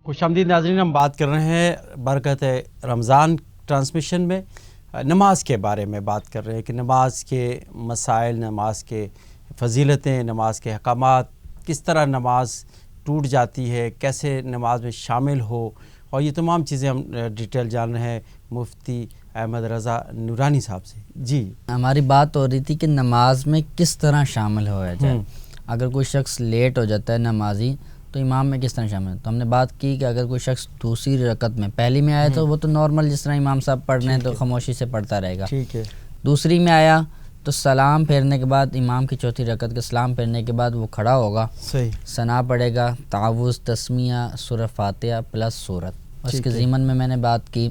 خوش آمدید ناظرین، ہم بات کر رہے ہیں برکت رمضان ٹرانسمیشن میں نماز کے بارے میں بات کر رہے ہیں کہ نماز کے مسائل، نماز کے فضیلتیں، نماز کے احکامات، کس طرح نماز ٹوٹ جاتی ہے، کیسے نماز میں شامل ہو، اور یہ تمام چیزیں ہم ڈیٹیل جان رہے ہیں مفتی احمد رضا نورانی صاحب سے۔ جی، ہماری بات ہو رہی تھی کہ نماز میں کس طرح شامل ہوا جائے۔ اگر کوئی شخص لیٹ ہو جاتا ہے نمازی تو امام میں کس طرح شامل ہے؟ تو ہم نے بات کی کہ اگر کوئی شخص دوسری رکعت میں، پہلی میں آیا تو وہ تو نارمل جس طرح امام صاحب پڑھ رہے ہیں تو خاموشی سے پڑھتا رہے گا، ٹھیک ہے۔ دوسری میں آیا تو سلام پھیرنے کے بعد، امام کی چوتھی رکعت کے سلام پھیرنے کے بعد وہ کھڑا ہوگا، صحیح، ثنا پڑھے گا، تعوذ، تسمیہ، سورہ فاتحہ پلس سورت۔ اس کے ضمن میں نے بات کی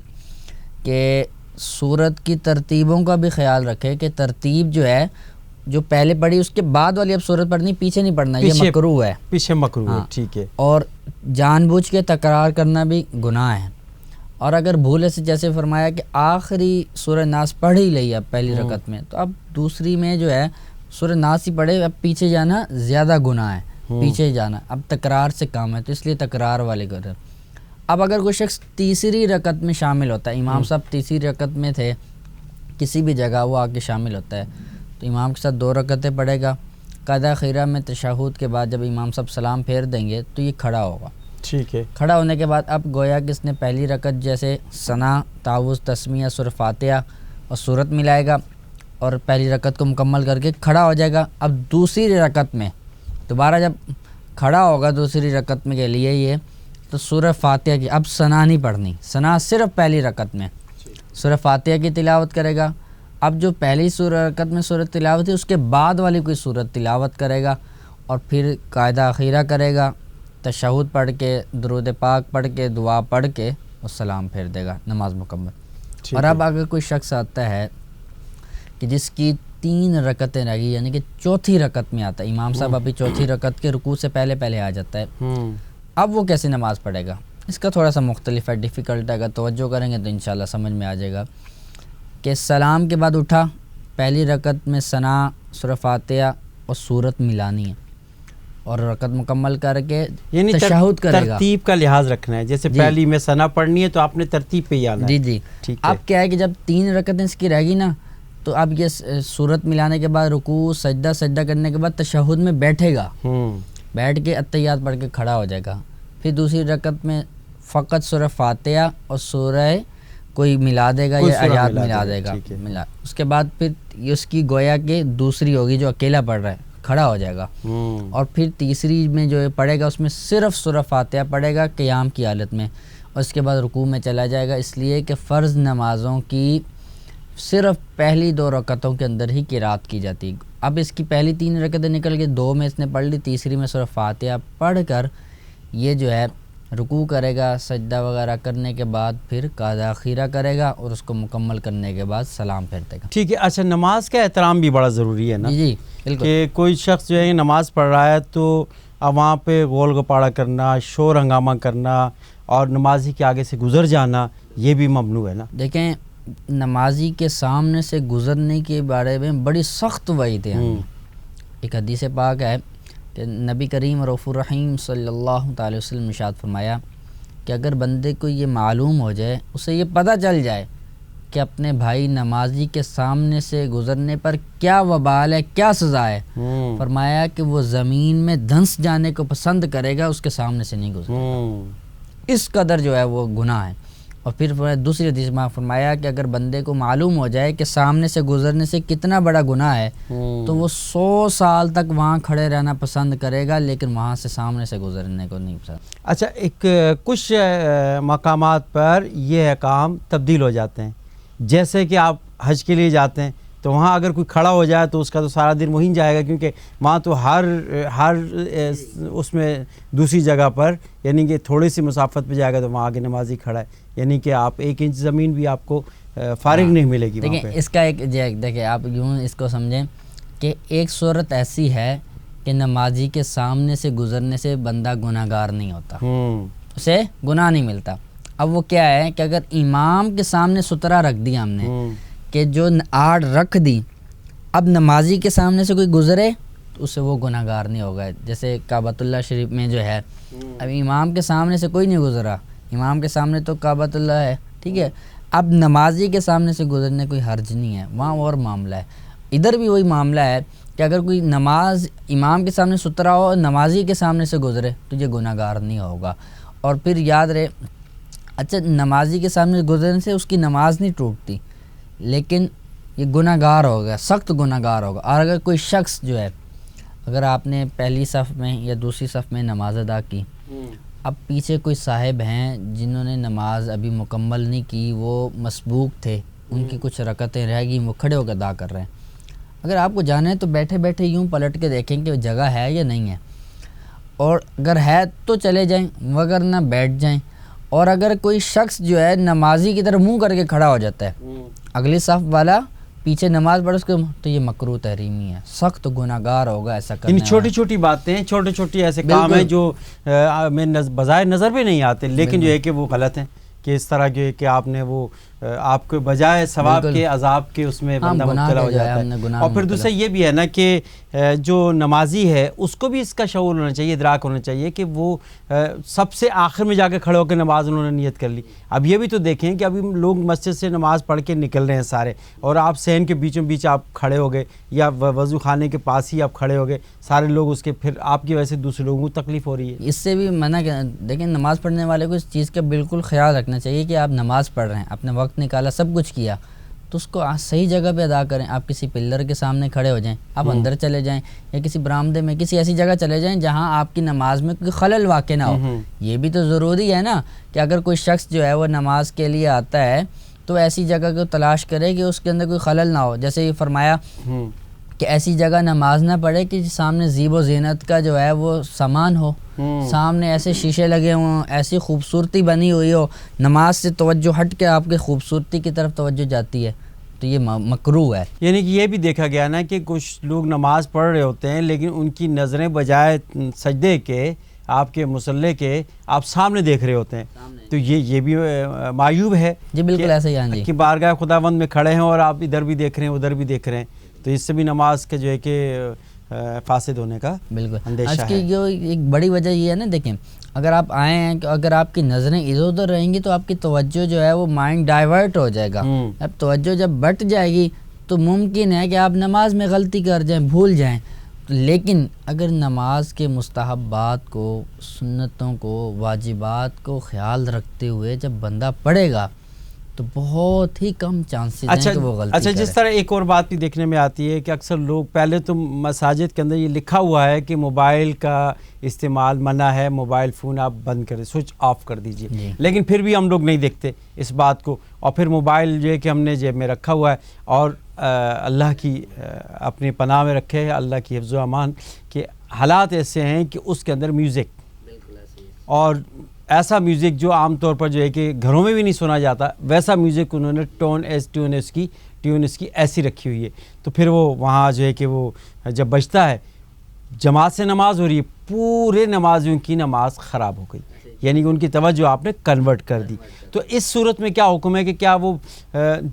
کہ سورت کی ترتیبوں کا بھی خیال رکھے کہ ترتیب جو ہے، جو پہلے پڑھی اس کے بعد والی اب سورت پڑھنی، پیچھے نہیں پڑھنا، یہ مکروہ ہے، پیچھے مکروہ ہے، ٹھیک ہے۔ اور جان بوجھ کے تکرار کرنا بھی گناہ ہے۔ اور اگر بھولے سے، جیسے فرمایا کہ آخری سورہ ناس پڑھ ہی لئی اب پہلی رکعت میں، تو اب دوسری میں جو ہے سورہ ناس ہی پڑھے، اب پیچھے جانا زیادہ گناہ ہے، پیچھے جانا اب تکرار سے کام ہے، تو اس لیے تکرار والے کرے۔ اب اگر کوئی شخص تیسری رکعت میں شامل ہوتا ہے، امام صاحب تیسری رکعت میں تھے، کسی بھی جگہ وہ آ کے شامل ہوتا ہے، تو امام کے ساتھ 2 رکعتیں پڑھے گا۔ قاعدہ خیرہ میں تشہد کے بعد جب امام صاحب سلام پھیر دیں گے تو یہ کھڑا ہوگا، ٹھیک ہے۔ کھڑا ہونے کے بعد اب گویا کہ اس نے پہلی رکعت جیسے ثنا، تعوذ، تسمیہ، سورہ فاتحہ اور سورت ملائے گا، اور پہلی رکعت کو مکمل کر کے کھڑا ہو جائے گا۔ اب دوسری رکعت میں دوبارہ جب کھڑا ہوگا دوسری رکعت میں کے لیے یہ، تو سورہ فاتحہ کی اب ثنا نہیں پڑھنی، ثنا صرف پہلی رکعت میں، سورہ فاتحہ کی تلاوت کرے گا۔ اب جو پہلی رکعت میں سورت تلاوت ہے اس کے بعد والی کوئی سورت تلاوت کرے گا، اور پھر قاعدہ اخیرہ کرے گا، تشہد پڑھ کے، درود پاک پڑھ کے، دعا پڑھ کے اور سلام پھیر دے گا، نماز مکمل۔ اور اب اگر کوئی شخص آتا ہے کہ جس کی 3 رکعتیں رہ گئی، یعنی کہ چوتھی رکعت میں آتا ہے، امام صاحب ابھی چوتھی رکعت کے رکوع سے پہلے آ جاتا ہے، اب وہ کیسے نماز پڑھے گا؟ اس کا تھوڑا سا مختلف ہے، ڈیفیکلٹ ہے، اگر توجہ کریں گے تو انشاءاللہ سمجھ میں آ جائے گا کہ سلام کے بعد اٹھا، پہلی رکعت میں ثنا، سورہ فاتحہ اور سورت ملانی ہے، اور رکعت مکمل کر کے یعنی تشہد کرے گا۔ ترتیب کا لحاظ رکھنا ہے، جیسے پہلی میں ثنا پڑھنی ہے تو آپ نے ترتیب پہ ہی آنا ہے۔ جی، ٹھیک ہے۔ اب کیا ہے کہ جب 3 رکعتیں اس کی رہ گی نا، تو اب یہ سورت ملانے کے بعد رکوع، سجدہ کرنے کے بعد تشہد میں بیٹھے گا، بیٹھ کے اتحیات پڑھ کے کھڑا ہو جائے گا۔ پھر دوسری رکعت میں فقط سورہ فاتحہ اور سورہ کوئی ملا دے گا یا آیات ملا دے گا، اس کے بعد پھر اس کی گویا کہ دوسری ہوگی جو اکیلا پڑھ رہا ہے، کھڑا ہو جائے گا، اور پھر تیسری میں جو پڑھے گا اس میں صرف سورہ فاتحہ پڑھے گا قیام کی حالت میں، اور اس کے بعد رکوع میں چلا جائے گا، اس لیے کہ فرض نمازوں کی صرف پہلی 2 رکعتوں کے اندر ہی قرات کی جاتی ہے۔ اب اس کی پہلی 3 رکعتیں نکل کے 2 میں اس نے پڑھ لی، تیسری میں سورہ فاتحہ پڑھ کر یہ جو ہے رکوع کرے گا، سجدہ وغیرہ کرنے کے بعد پھر قاعدہ اخیرہ کرے گا، اور اس کو مکمل کرنے کے بعد سلام پھیر دے گا۔ ٹھیک ہے۔ اچھا، نماز کا احترام بھی بڑا ضروری ہے نا؟ جی بالکل، کہ کوئی شخص جو ہے نماز پڑھ رہا ہے تو اب وہاں پہ گول گپاڑا کرنا، شور ہنگامہ کرنا اور نمازی کے آگے سے گزر جانا، یہ بھی ممنوع ہے نا؟ دیکھیں، نمازی کے سامنے سے گزرنے کے بارے میں بڑی سخت وعید ہے۔ ایک حدیث پاک ہے کہ نبی کریم رؤوف الرحیم صلی اللہ تعالی وسلم نے ارشاد فرمایا کہ اگر بندے کو یہ معلوم ہو جائے، اسے یہ پتہ چل جائے کہ اپنے بھائی نمازی کے سامنے سے گزرنے پر کیا وبال ہے، کیا سزا ہے، فرمایا کہ وہ زمین میں دھنس جانے کو پسند کرے گا، اس کے سامنے سے نہیں گزرے، اس قدر جو ہے وہ گناہ ہے۔ اور پھر دوسری حدیث میں فرمایا کہ اگر بندے کو معلوم ہو جائے کہ سامنے سے گزرنے سے کتنا بڑا گناہ ہے، تو وہ 100 سال تک وہاں کھڑے رہنا پسند کرے گا، لیکن وہاں سے سامنے سے گزرنے کو نہیں پسند۔ اچھا، کچھ مقامات پر یہ احکام تبدیل ہو جاتے ہیں، جیسے کہ آپ حج کے لیے جاتے ہیں تو وہاں اگر کوئی کھڑا ہو جائے تو اس کا تو سارا دن وہیں جائے گا، کیونکہ وہاں تو ہر اس میں دوسری جگہ پر، یعنی کہ تھوڑی سی مسافت پہ جائے گا تو وہاں آگے نمازی کھڑا ہے، یعنی کہ آپ 1 انچ زمین بھی آپ کو فارغ نہیں ملے گی وہاں پہ۔ دیکھیں، اس کا ایک دیکھیں، آپ یوں اس کو سمجھیں کہ ایک صورت ایسی ہے کہ نمازی کے سامنے سے گزرنے سے بندہ گناہ گار نہیں ہوتا، اسے گناہ نہیں ملتا۔ اب وہ کیا ہے کہ اگر امام کے سامنے سترہ رکھ دیا ہم نے، کہ جو آڑ رکھ دی، اب نمازی کے سامنے سے کوئی گزرے تو اس سے وہ گناہ گار نہیں ہوگا. جیسے کعبۃ اللہ شریف میں جو ہے اب امام کے سامنے سے کوئی نہیں گزرا, امام کے سامنے تو کعبۃ اللہ ہے, ٹھیک ہے, اب نمازی کے سامنے سے گزرنے کوئی حرج نہیں ہے, وہاں اور معاملہ ہے. ادھر بھی وہی معاملہ ہے کہ اگر کوئی نماز امام کے سامنے ستھرا ہو اور نمازی کے سامنے سے گزرے تو یہ گناہ گار نہیں ہوگا. اور پھر یاد رہے, اچھا نمازی کے سامنے گزرنے سے اس کی نماز نہیں ٹوٹتی, لیکن یہ گناہ گار ہوگا, سخت گناہ گار ہوگا. اور اگر کوئی شخص جو ہے, اگر آپ نے پہلی صف میں یا دوسری صف میں نماز ادا کی, اب پیچھے کوئی صاحب ہیں جنہوں نے نماز ابھی مکمل نہیں کی, وہ مسبوق تھے, ان کی کچھ رکعتیں رہ گئی, وہ کھڑے ہو کے ادا کر رہے ہیں. اگر آپ کو جانا ہے تو بیٹھے بیٹھے یوں پلٹ کے دیکھیں کہ جگہ ہے یا نہیں ہے, اور اگر ہے تو چلے جائیں, وگر نہ بیٹھ جائیں. اور اگر کوئی شخص جو ہے نمازی کی طرف منہ کر کے کھڑا ہو جاتا ہے, اگلی صف والا پیچھے نماز پڑھ اس کے, تو یہ مکروہ تحریمی ہے, سخت گناہ گار ہوگا ایسا کرنے یعنی والا. چھوٹی چھوٹی باتیں, چھوٹے چھوٹے ایسے کام ہیں جو میں بظاہر نظر پہ نہیں آتے, لیکن جو ہے کہ وہ غلط ہیں, کہ اس طرح کے کہ آپ نے وہ آپ کو بجائے ثواب کے عذاب کے اس میں بندہ مبتلا ہو جاتا ہے. اور پھر دوسرا یہ بھی ہے نا کہ جو نمازی ہے اس کو بھی اس کا شعور ہونا چاہیے, ادراک ہونا چاہیے کہ وہ سب سے آخر میں جا کے کھڑے ہو کے نماز انہوں نے نیت کر لی. اب یہ بھی تو دیکھیں کہ ابھی لوگ مسجد سے نماز پڑھ کے نکل رہے ہیں سارے, اور آپ صحن کے بیچوں بیچ آپ کھڑے ہو گئے, یا وضو خانے کے پاس ہی آپ کھڑے ہو گئے, سارے لوگ اس کے, پھر آپ کی وجہ سے دوسرے لوگوں کو تکلیف ہو رہی ہے. اس سے بھی منع دیکھیں, نماز پڑھنے والے کو اس چیز کا بالکل خیال رکھنا چاہیے کہ آپ نماز پڑھ رہے ہیں, اپنے وقت نکالا, سب کچھ کیا, تو اس کو صحیح جگہ پہ ادا کریں. آپ کسی پلر کے سامنے کھڑے ہو جائیں, آپ اندر چلے جائیں, یا کسی برآمدے میں کسی ایسی جگہ چلے جائیں جہاں آپ کی نماز میں کوئی خلل واقع نہ ہو. یہ بھی تو ضروری ہے نا کہ اگر کوئی شخص جو ہے وہ نماز کے لیے آتا ہے تو ایسی جگہ کو تلاش کرے کہ اس کے اندر کوئی خلل نہ ہو. جیسے یہ فرمایا کہ ایسی جگہ نماز نہ پڑھے کہ سامنے زیب و زینت کا جو ہے وہ سامان ہو, سامنے ایسے شیشے لگے ہوں, ایسی خوبصورتی بنی ہوئی ہو, نماز سے توجہ ہٹ کے آپ کی خوبصورتی کی طرف توجہ جاتی ہے, تو یہ مکروہ ہے. یعنی کہ یہ بھی دیکھا گیا نا کہ کچھ لوگ نماز پڑھ رہے ہوتے ہیں لیکن ان کی نظریں بجائے سجدے کے, آپ کے مصلی کے, آپ سامنے دیکھ رہے ہوتے ہیں, تو یہ بھی معیوب ہے. جی بالکل ایسے ہی, ہاں جی, کہ بارگاہ خداوند میں کھڑے ہیں اور آپ ادھر بھی دیکھ رہے ہیں ادھر بھی دیکھ رہے ہیں, تو اس سے بھی نماز کے جو ہے کہ فاسد ہونے کا بالکل. آج کی جو ایک بڑی وجہ یہ ہے نا, دیکھیں اگر آپ آئے ہیں کہ اگر آپ کی نظریں ادھر ادھر رہیں گی تو آپ کی توجہ جو ہے وہ مائنڈ ڈائیورٹ ہو جائے گا. اب توجہ جب بٹ جائے گی تو ممکن ہے کہ آپ نماز میں غلطی کر جائیں, بھول جائیں. لیکن اگر نماز کے مستحبات کو, سنتوں کو, واجبات کو خیال رکھتے ہوئے جب بندہ پڑھے گا تو بہت ہی کم چانسز ہیں کہ وہ غلطی کرے. اچھا, جس طرح ایک اور بات بھی دیکھنے میں آتی ہے کہ اکثر لوگ, پہلے تو مساجد کے اندر یہ لکھا ہوا ہے کہ موبائل کا استعمال منع ہے, موبائل فون آپ بند کریں, سوئچ آف کر دیجئے, لیکن پھر بھی ہم لوگ نہیں دیکھتے اس بات کو, اور پھر موبائل جو ہے کہ ہم نے جیب میں رکھا ہوا ہے, اور اللہ کی اپنی پناہ میں رکھے, اللہ کی حفظ و امان, کہ حالات ایسے ہیں کہ اس کے اندر میوزک, اور ایسا میوزک جو عام طور پر جو ہے کہ گھروں میں بھی نہیں سنا جاتا, ویسا میوزک انہوں نے ٹیون اس کی ایسی رکھی ہوئی ہے. تو پھر وہ وہاں جو ہے کہ وہ جب بجتا ہے, جماعت سے نماز ہو رہی ہے, پورے نمازیوں کی نماز خراب ہو گئی, یعنی کہ ان کی توجہ آپ نے کنورٹ کر دی. تو اس صورت میں کیا حکم ہے کہ کیا وہ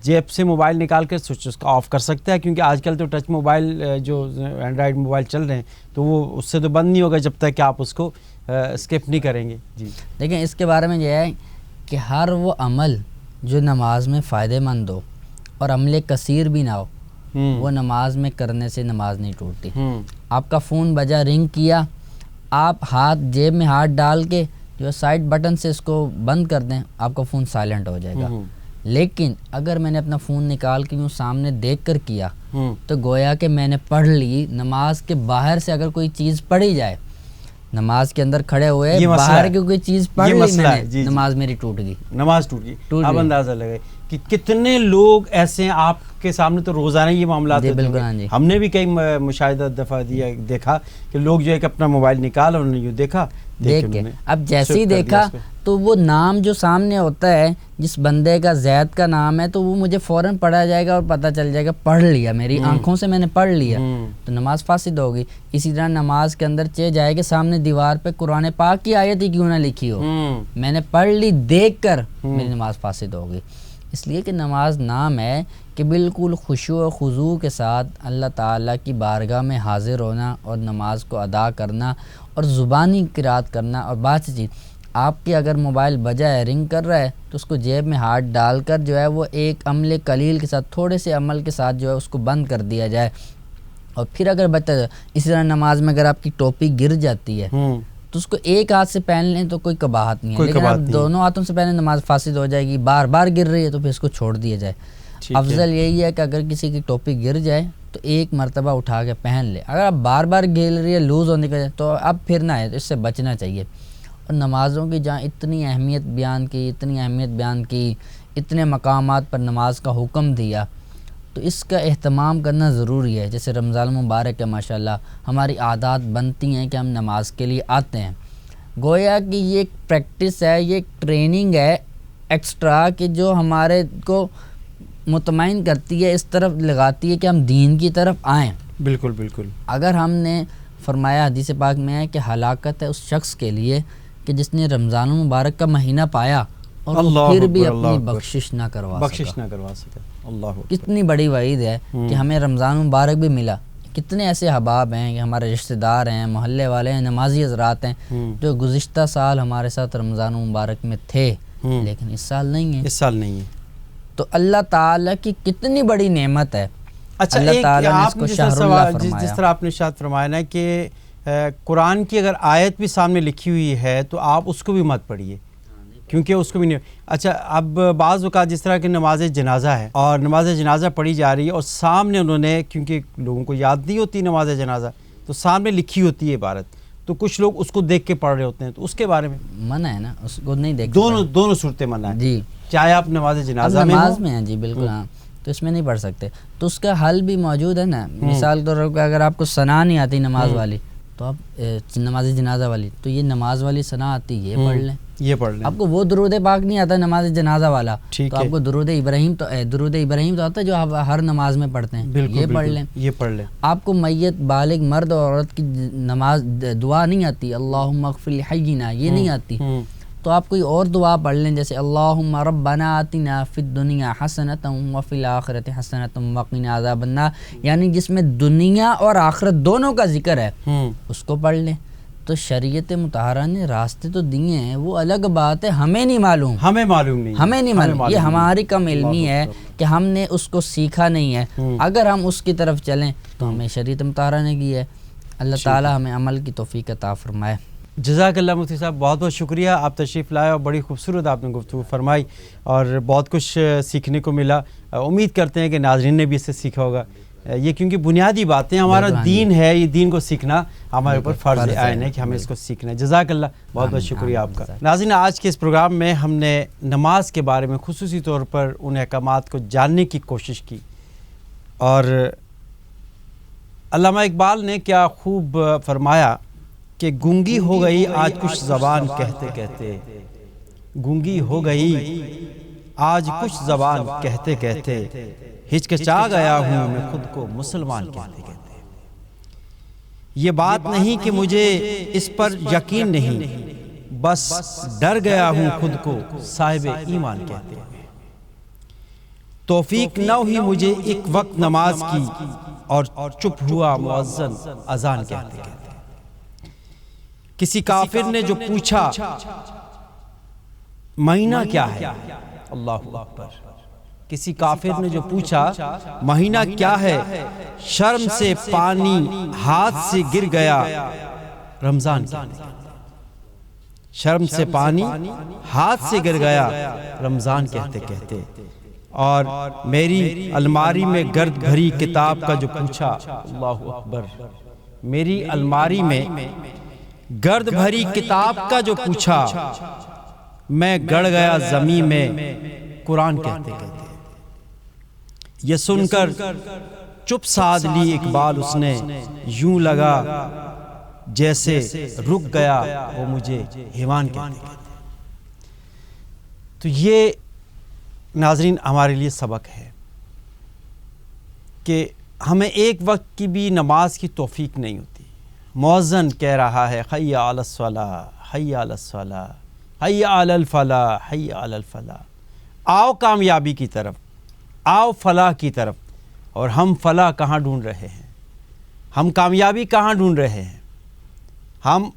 جیب سے موبائل نکال کر سوئچ اس کا آف کر سکتا ہے؟ کیونکہ آج کل تو ٹچ موبائل جو اینڈرائڈ موبائل چل رہے ہیں تو وہ اس سے تو بند نہیں ہوگا جب تک کہ آپ اس کو اسکپ نہیں کریں گے. جی دیکھیں, اس کے بارے میں یہ ہے کہ ہر وہ عمل جو نماز میں فائدہ مند ہو اور عمل کثیر بھی نہ ہو, وہ نماز میں کرنے سے نماز نہیں ٹوٹتی. آپ کا فون بجا, رنگ کیا, آپ ہاتھ جیب میں ہاتھ ڈال کے جو سائڈ بٹن سے اس کو بند کر دیں, آپ کا فون سائلنٹ ہو جائے گا. لیکن اگر میں نے اپنا فون نکال کے یوں سامنے دیکھ کر کیا تو گویا کہ میں نے پڑھ لی. نماز کے باہر سے اگر کوئی چیز پڑھی جائے, نماز کے اندر کھڑے ہوئے باہر کی کوئی چیز پڑھ لی میں نے, نماز میری ٹوٹ گئی, نماز ٹوٹ گئی. اب اندازہ لگائے کہ کتنے لوگ ایسے ہیں آپ کے سامنے, تو روزانہ یہ معاملات ہوتے ہیں. ہم نے بھی کئی مشاہدہ دفعہ دیکھا کہ لوگ جو ہے کہ اپنا موبائل نکالا, انہوں نے یوں دیکھا, دیکھ کے اب جیسے ہی دیکھا تو وہ نام جو سامنے ہوتا ہے, جس بندے کا زید کا نام ہے, تو وہ مجھے فوراً پڑھا جائے گا اور پتہ چل جائے گا پڑھ لیا, میری آنکھوں سے میں نے پڑھ لیا, تو نماز فاسد ہوگی. اسی طرح نماز کے اندر چہ جائے کہ سامنے دیوار پہ قرآن پاک کی آیت ہی کیوں نہ لکھی ہو, میں نے پڑھ لی دیکھ کر, میری نماز فاسد ہوگی. اس لیے کہ نماز نام ہے کہ بالکل خشوع و خضوع کے ساتھ اللہ تعالیٰ کی بارگاہ میں حاضر ہونا اور نماز کو ادا کرنا اور زبانی قرات کرنا. اور بات چیز آپ کی اگر موبائل بجا ہے، رنگ کر رہا ہے، تو اس کو جیب میں ہاتھ ڈال کر جو ہے وہ ایک عمل قلیل کے ساتھ، تھوڑے سے عمل کے ساتھ جو ہے اس کو بند کر دیا جائے. اور پھر اگر بچہ اسی طرح نماز میں اگر آپ کی ٹوپی گر جاتی ہے تو اس کو ایک ہاتھ سے پہن لیں تو کوئی قباحت نہیں ہے، لیکن آپ دونوں ہاتھوں سے پہنے نماز فاسد ہو جائے گی. بار بار گر رہی ہے تو پھر اس کو چھوڑ دیا جائے. افضل یہی ہے کہ اگر کسی کی ٹوپی گر جائے تو ایک مرتبہ اٹھا کے پہن لے. اگر آپ بار بار گر رہی ہے لوز ہونے کا تو اب پھر نہ ہے، تو اس سے بچنا چاہیے. اور نمازوں کی جہاں اتنی اہمیت بیان کی، اتنے مقامات پر نماز کا حکم دیا، تو اس کا اہتمام کرنا ضروری ہے. جیسے رمضان مبارک ہے، ماشاءاللہ ہماری عادات بنتی ہیں کہ ہم نماز کے لیے آتے ہیں. گویا کہ یہ ایک پریکٹس ہے، یہ ایک ٹریننگ ہے ایکسٹرا کہ جو ہمارے کو مطمئن کرتی ہے، اس طرف لگاتی ہے کہ ہم دین کی طرف آئیں. بالکل بالکل. اگر ہم نے فرمایا حدیث پاک میں ہے کہ ہلاکت ہے اس شخص کے لیے کہ جس نے رمضان المبارک کا مہینہ پایا اور وہ پھر بھی اپنی بخشش نہ کروا سکا. اللہ کتنی بڑی وعید ہے کہ ہمیں رمضان مبارک بھی ملا. کتنے ایسے احباب ہیں کہ ہمارے رشتہ دار ہیں، محلے والے ہیں، نمازی حضرات ہیں جو گزشتہ سال ہمارے ساتھ رمضان مبارک میں تھے لیکن اس سال نہیں ہیں. تو اللہ تعالیٰ کی کتنی بڑی نعمت ہے. اچھا، اللہ تعالیٰ نے اس کو شہر اللہ فرمایا. جس طرح آپ نے ارشاد فرمایا نا کہ قرآن کی اگر آیت بھی سامنے لکھی ہوئی ہے تو آپ اس کو بھی مت پڑھیے کیونکہ اس کو بھی نہیں. اچھا، اب بعض اوقات جس طرح کہ نماز جنازہ ہے اور نماز جنازہ پڑھی جا رہی ہے اور سامنے انہوں نے، کیونکہ لوگوں کو یاد نہیں ہوتی نماز جنازہ، تو سامنے لکھی ہوتی ہے عبارت، تو کچھ لوگ اس کو دیکھ کے پڑھ رہے ہوتے ہیں، تو اس کے بارے میں منع ہے نا، اس کو نہیں دیکھ. دونوں صورتیں منع ہیں جی، چاہے آپ نماز جنازہ میں ہیں. جی بالکل، ہاں، تو اس میں نہیں پڑھ سکتے. تو اس کا حل بھی موجود ہے نا. مثال کے طور پر اگر آپ کو ثنا نہیں آتی نماز والی تو آپ نماز جنازہ والی، تو یہ نماز والی ثنا آتی، یہ پڑھ لیں. آپ کو وہ درود پاک نہیں آتا نماز جنازہ والا، تو آپ کو درود ابراہیم تو آتا ہے جو آپ ہر نماز میں پڑھتے ہیں، یہ پڑھ لیں. آپ کو میت بالغ مرد اور عورت کی نماز دعا نہیں آتی، اللہم اغفر لحینا، یہ نہیں آتی، تو آپ کوئی اور دعا پڑھ لیں جیسے اللہم ربنا آتنا فی الدنیا حسنۃ وفی الآخرۃ حسنۃ وقنا عذاب النار، یعنی جس میں دنیا اور آخرت دونوں کا ذکر ہے اس کو پڑھ لیں. تو شریعت مطہرہ نے راستے تو دیے ہیں، وہ الگ بات ہے ہمیں نہیں معلوم، یہ ہماری کم علمی ہے کہ ہم نے اس کو سیکھا نہیں ہے. اگر ہم اس کی طرف چلیں تو ہمیں شریعت مطہرہ نے کی ہے. اللہ تعالی ہمیں عمل کی توفیق عطا فرمائے. جزاک اللہ مفتی صاحب، بہت بہت شکریہ، آپ تشریف لائے اور بڑی خوبصورت آپ نے گفتگو فرمائی اور بہت کچھ سیکھنے کو ملا. امید کرتے ہیں کہ ناظرین نے بھی اس سے سیکھا ہوگا. یہ کیونکہ بنیادی باتیں ہمارا دین ہے، یہ دین کو سیکھنا ہمارے اوپر فرض عین ہے کہ ہمیں اس کو سیکھنا ہے. جزاک اللہ، بہت بہت شکریہ آپ کا. ناظرین، آج کے اس پروگرام میں ہم نے نماز کے بارے میں خصوصی طور پر ان احکامات کو جاننے کی کوشش کی اور علامہ اقبال نے کیا خوب فرمایا کہ گونگی ہو گئی آج کچھ زبان کہتے کہتے، گونگی ہو گئی آج کچھ زبان کہتے کہتے، ہچکچا گیا ہوں میں خود کو مسلمان کہتے کہتے. یہ بات نہیں کہ مجھے اس پر یقین نہیں، بس ڈر گیا ہوں خود کو صاحب ایمان کہتے. توفیق نہ ہوئی مجھے ایک وقت نماز کی اور چپ ہوا مؤذن اذان کہتے کہتے. کسی کافر نے جو پوچھا مہینہ کیا ہے، اللہ اکبر، کسی کافر نے جو پوچھا مہینہ کیا ہے، شرم سے پانی ہاتھ سے گر گیا رمضان کہتے. شرم سے پانی ہاتھ سے گر گیا رمضان کہتے کہتے. اور میری الماری میں گرد بھری کتاب کا جو پوچھا، اللہ اکبر، میری الماری میں گرد بھری کتاب کا جو پوچھا، میں گڑ گیا زمین میں قرآن کہتے کہتے. یہ سن کر چپ سادھ لی اقبال اس نے، یوں لگا جیسے رک گیا وہ مجھے حیوان کہتے کہتے. تو یہ ناظرین ہمارے لیے سبق ہے کہ ہمیں ایک وقت کی بھی نماز کی توفیق نہیں ہوتی. مؤذن کہہ رہا ہے حی علی الصلاۃ، حی علی الصلاۃ، حی علی الفلاح، حی علی الفلاح. آؤ کامیابی کی طرف، آؤ فلاح کی طرف. اور ہم فلاح کہاں ڈھونڈ رہے ہیں؟ ہم کامیابی کہاں ڈھونڈ رہے ہیں؟ ہم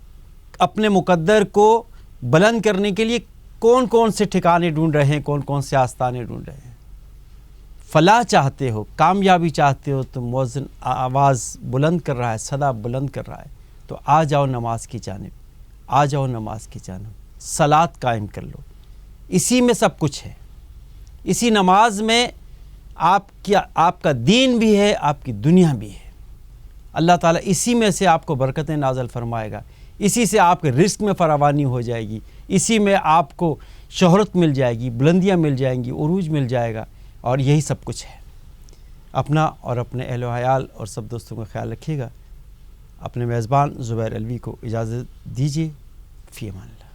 اپنے مقدر کو بلند کرنے کے لیے کون کون سے ٹھکانے ڈھونڈ رہے ہیں، کون کون سے آستانے ڈھونڈ رہے ہیں؟ فلاح چاہتے ہو، کامیابی چاہتے ہو تو مؤذن آواز بلند کر رہا ہے، صدا بلند کر رہا ہے، تو آ جاؤ نماز کی جانب، آ جاؤ نماز کی جانب، صلاۃ قائم کر لو. اسی میں سب کچھ ہے. اسی نماز میں آپ کا دین بھی ہے، آپ کی دنیا بھی ہے. اللہ تعالیٰ اسی میں سے آپ کو برکتیں نازل فرمائے گا، اسی سے آپ کے رزق میں فراوانی ہو جائے گی، اسی میں آپ کو شہرت مل جائے گی، بلندیاں مل جائیں گی، عروج مل جائے گا. اور یہی سب کچھ ہے. اپنا اور اپنے اہل و عیال اور سب دوستوں کا خیال رکھیے گا. اپنے میزبان زبیر علوی کو اجازت دیجیے. فی امان اللہ.